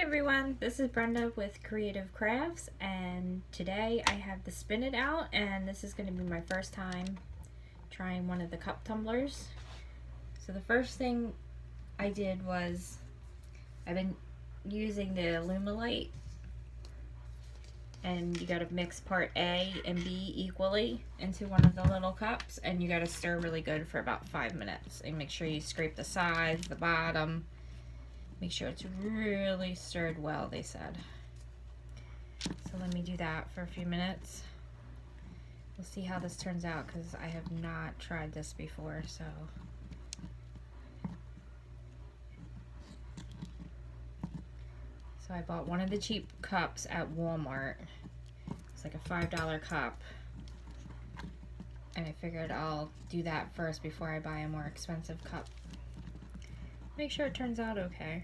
everyone, this is Brenda with Creative Crafts, and today I have the Spin It out, and this is going to be my first time trying one of the cup tumblers. So the first thing I did was I've been using the Alumilite, and you got to mix part A and B equally into one of the little cups, and you got to stir really good for about 5 minutes, and make sure you scrape the sides, the bottom. Make sure it's really stirred well, they said. So let me do that for a few minutes. We'll see how this turns out because I have not tried this before, so. So I bought one of the cheap cups at Walmart. It's like a $5 cup. And I figured I'll do that first before I buy a more expensive cup. Make sure it turns out okay.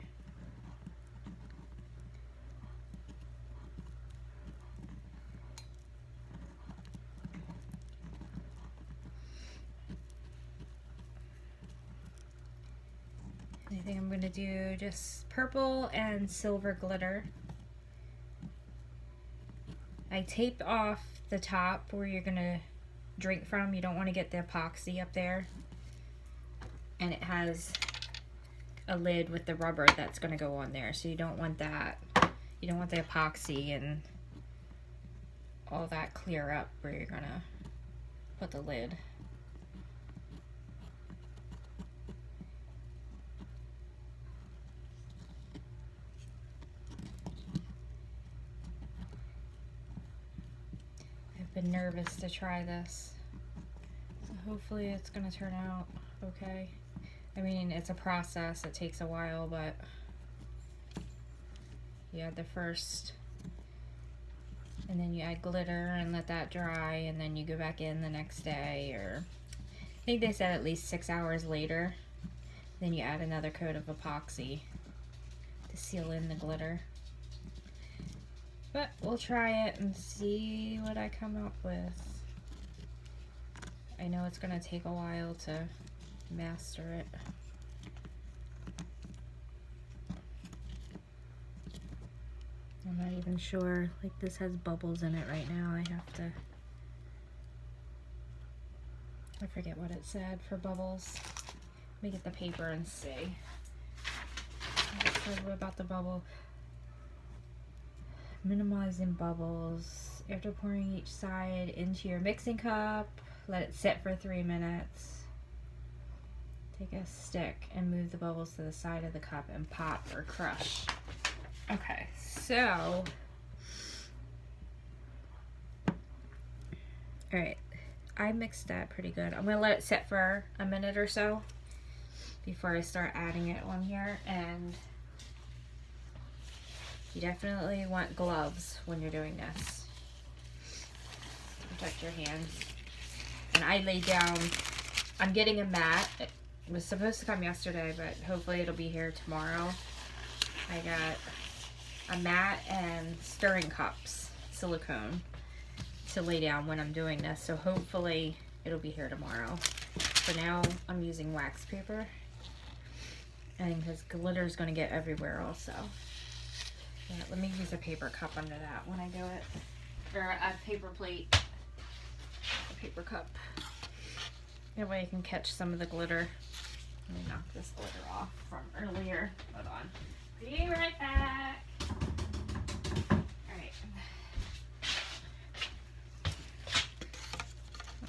I think I'm going to do just purple and silver glitter. I taped off the top where you're going to drink from. You don't want to get the epoxy up there. And it has a lid with the rubber that's going to go on there, so you don't want that. You don't want the epoxy and all that clear up where you're going to put the lid. I've been nervous to try this, so hopefully it's going to turn out okay. I mean, it's a process, it takes a while, but you add the first, and then you add glitter and let that dry, and then you go back in the next day, or I think they said at least 6 hours later. Then you add another coat of epoxy to seal in the glitter. But we'll try it and see what I come up with. I know it's going to take a while to master it. I'm not even sure, like this has bubbles in it right now. I forget what it said for bubbles. Let me get the paper and see what it says about the bubble. Minimizing bubbles. After pouring each side into your mixing cup, let it sit for 3 minutes. Take a stick and move the bubbles to the side of the cup and pop or crush. Okay, so. Alright, I mixed that pretty good. I'm going to let it sit for a minute or so before I start adding it on here. And you definitely want gloves when you're doing this. Protect your hands. And I laid down, I'm getting a mat. It was supposed to come yesterday, but hopefully it'll be here tomorrow. I got a mat and stirring cups, silicone, to lay down when I'm doing this. So hopefully it'll be here tomorrow. For now, I'm using wax paper. And because glitter is going to get everywhere also. Yeah, let me use a paper cup under that when I do it. Or a paper plate. A paper cup. That way I can catch some of the glitter. Let me knock this glitter off from earlier. Hold on. Be right back. Alright.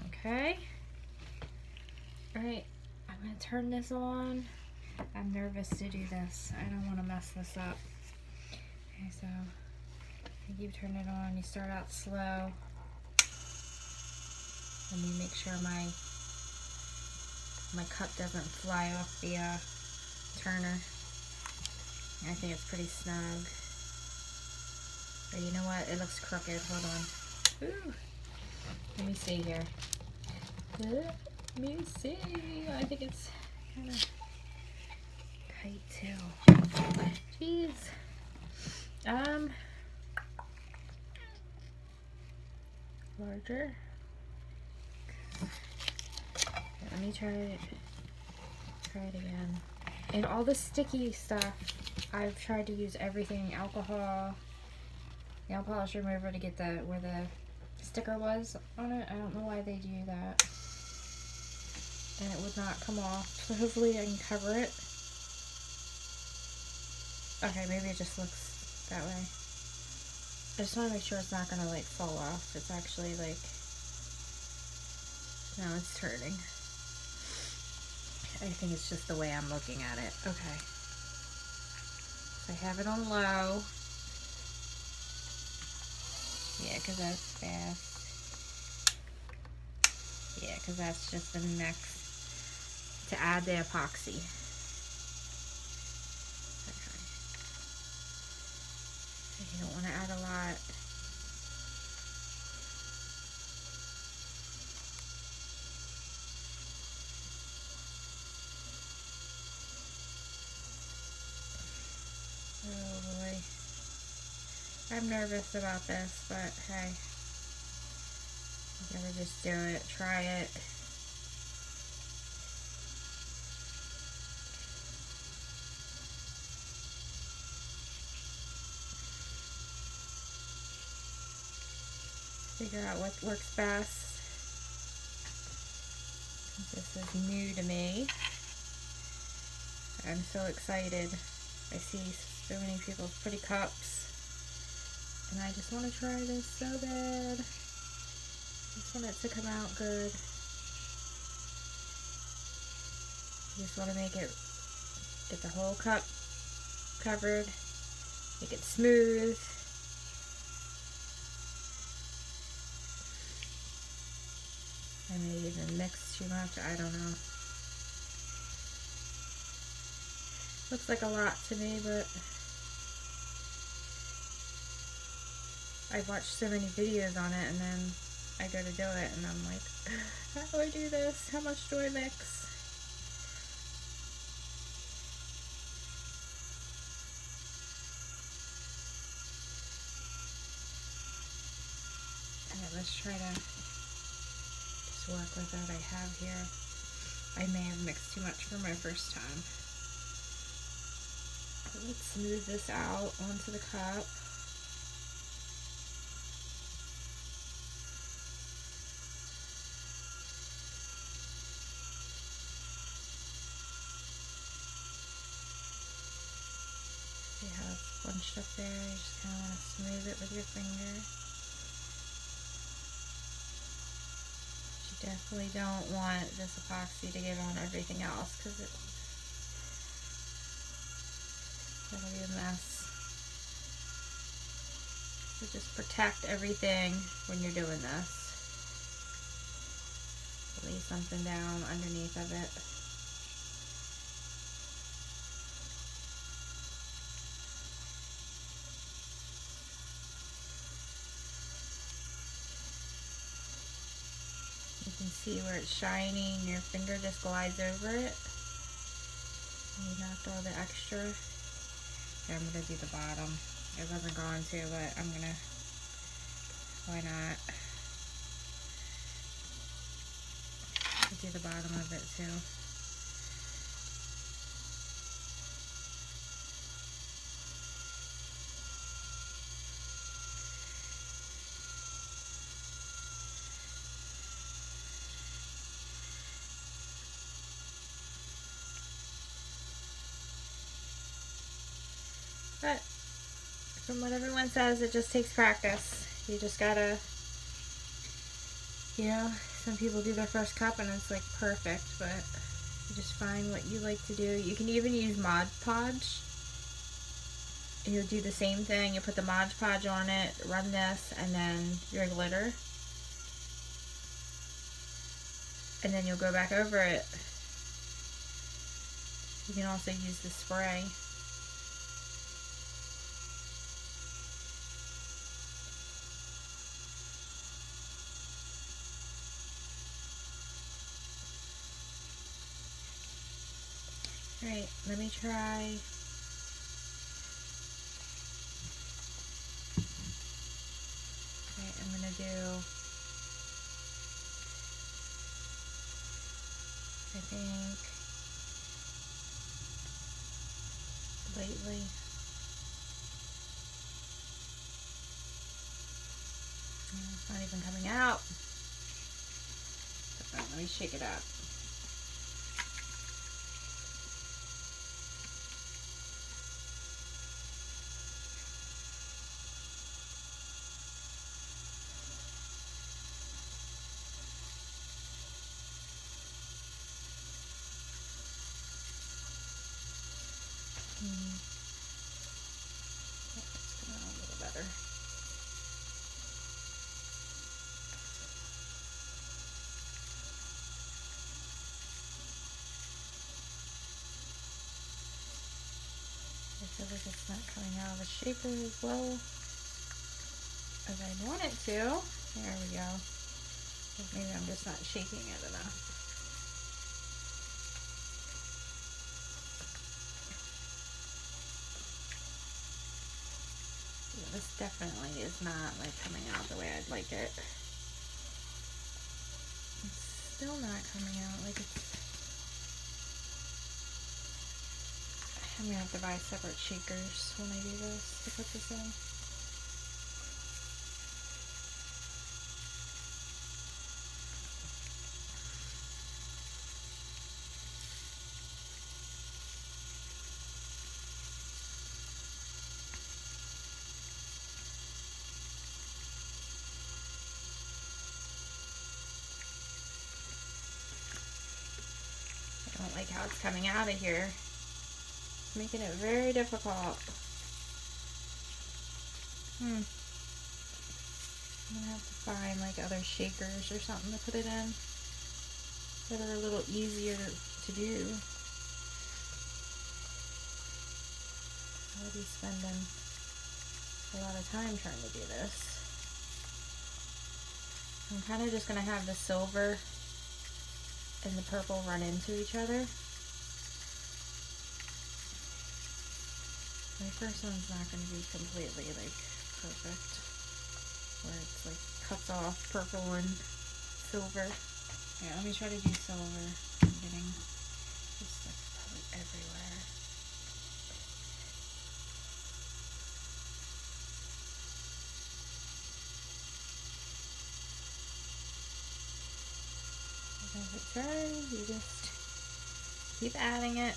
Okay. Alright. I'm going to turn this on. I'm nervous to do this. I don't want to mess this up. Okay, so you turn it on. You start out slow. Let me make sure my cup doesn't fly off the turner. I think it's pretty snug. But you know what? It looks crooked. Hold on. Ooh. Let me see here. Let me see. I think it's kind of tight too. Jeez. Larger. Okay, let me try it again. And all the sticky stuff, I've tried to use everything, alcohol, nail polish remover to get where the sticker was on it. I don't know why they do that. And it would not come off. So hopefully I can cover it. Okay, maybe it just looks that way. I just want to make sure it's not going to like fall off. It's actually like, no, it's turning. I think it's just the way I'm looking at it. Okay. So I have it on low. Yeah, because that's fast. Yeah, because that's just the next to add the epoxy. Okay. You don't want to add a lot. Oh boy. I'm nervous about this, but hey. You gotta just do it. Try it. Figure out what works best. This is new to me. I'm so excited. I see so many people's pretty cups. And I just want to try this so bad. I just want it to come out good. I just want to make it, get the whole cup covered, make it smooth. I may even mix too much, I don't know. Looks like a lot to me, but I've watched so many videos on it, and then I go to do it, and I'm like, how do I do this? How much do I mix? Alright, let's try to just work with what I have here. I may have mixed too much for my first time. But let's smooth this out onto the cup. See how it's bunched up there? You just kind of want to smooth it with your finger. You definitely don't want this epoxy to get on everything else, because that'll be a mess. So just protect everything when you're doing this. Lay something down underneath of it. You can see where it's shiny and your finger just glides over it. And you knocked all the extra. Okay, I'm going to do the bottom. I wasn't going to, but I'm going to. Why not? I'll do the bottom of it too. But from what everyone says, it just takes practice. You just gotta, you know, some people do their first cup and it's like perfect, but you just find what you like to do. You can even use Mod Podge. You'll do the same thing. You put the Mod Podge on it, run this, and then your glitter. And then you'll go back over it. You can also use the spray. Alright, let me try. Okay, I'm gonna do, I think, lately. It's not even coming out. Let me shake it up. That's coming out a little better. I feel like it's not coming out of the shaper as well as I want it to. There we go. Maybe I'm just not shaking it enough. Yeah, this definitely is not like coming out the way I'd like it. It's still not coming out like it's... I'm gonna have to buy separate shakers when I do this to put this in. I don't like how it's coming out of here. It's making it very difficult. I'm gonna have to find like other shakers or something to put it in that are a little easier to do. I'll be spending a lot of time trying to do this. I'm kind of just gonna have the silver and the purple run into each other. My first one's not going to be completely like perfect, where it's like cuts off purple and silver. Yeah, let me try to do silver. I'm getting this stuff probably everywhere. As it turns, you just keep adding it.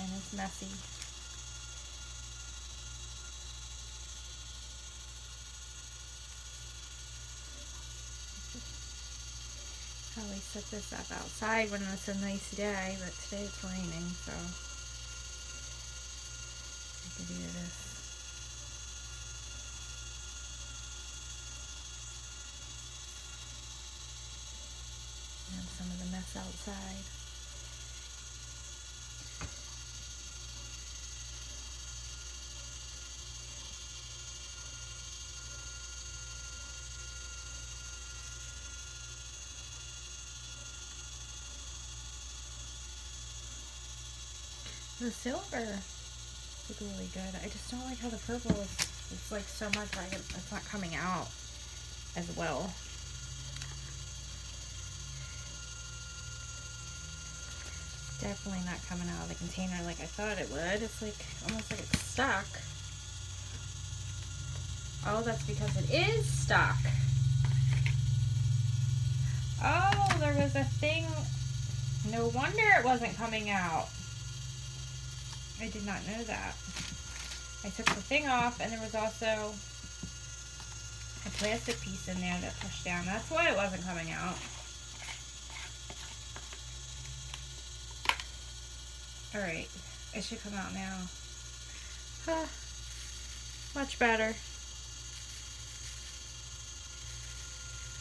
And it's messy. Probably set this up outside when it's a nice day, but today it's raining, so I could do this. And some of the mess outside. The silver is really good. I just don't like how the purple is, it's like so much like it's not coming out as well. Definitely not coming out of the container like I thought it would. It's like almost like it's stuck. Oh, that's because it is stuck. Oh, there was a thing. No wonder it wasn't coming out. I did not know that. I took the thing off and there was also a plastic piece in there that pushed down. That's why it wasn't coming out. Alright, it should come out now. Huh. Much better.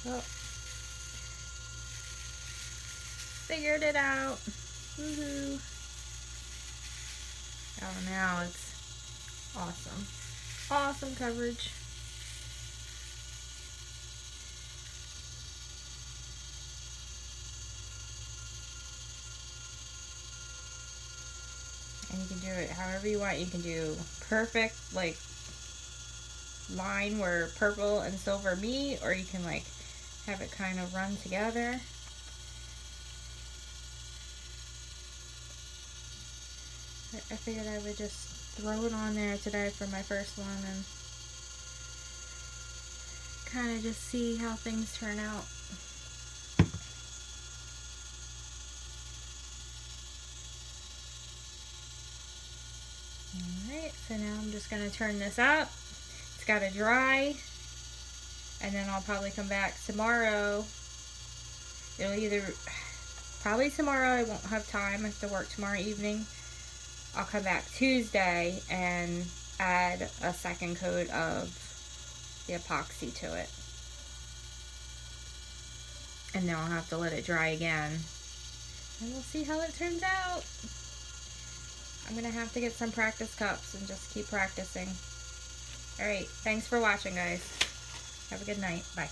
Oh. Figured it out. Woohoo. Oh, now it's awesome. Awesome coverage. And you can do it however you want. You can do perfect, like, line where purple and silver meet, or you can, like, have it kind of run together. I figured I would just throw it on there today for my first one and kind of just see how things turn out. Alright, so now I'm just going to turn this up. It's got to dry, and then I'll probably come back tomorrow. It'll either, probably tomorrow I won't have time. I have to work tomorrow evening. I'll come back Tuesday and add a second coat of the epoxy to it. And then I'll have to let it dry again. And we'll see how it turns out. I'm going to have to get some practice cups and just keep practicing. Alright, thanks for watching, guys. Have a good night. Bye.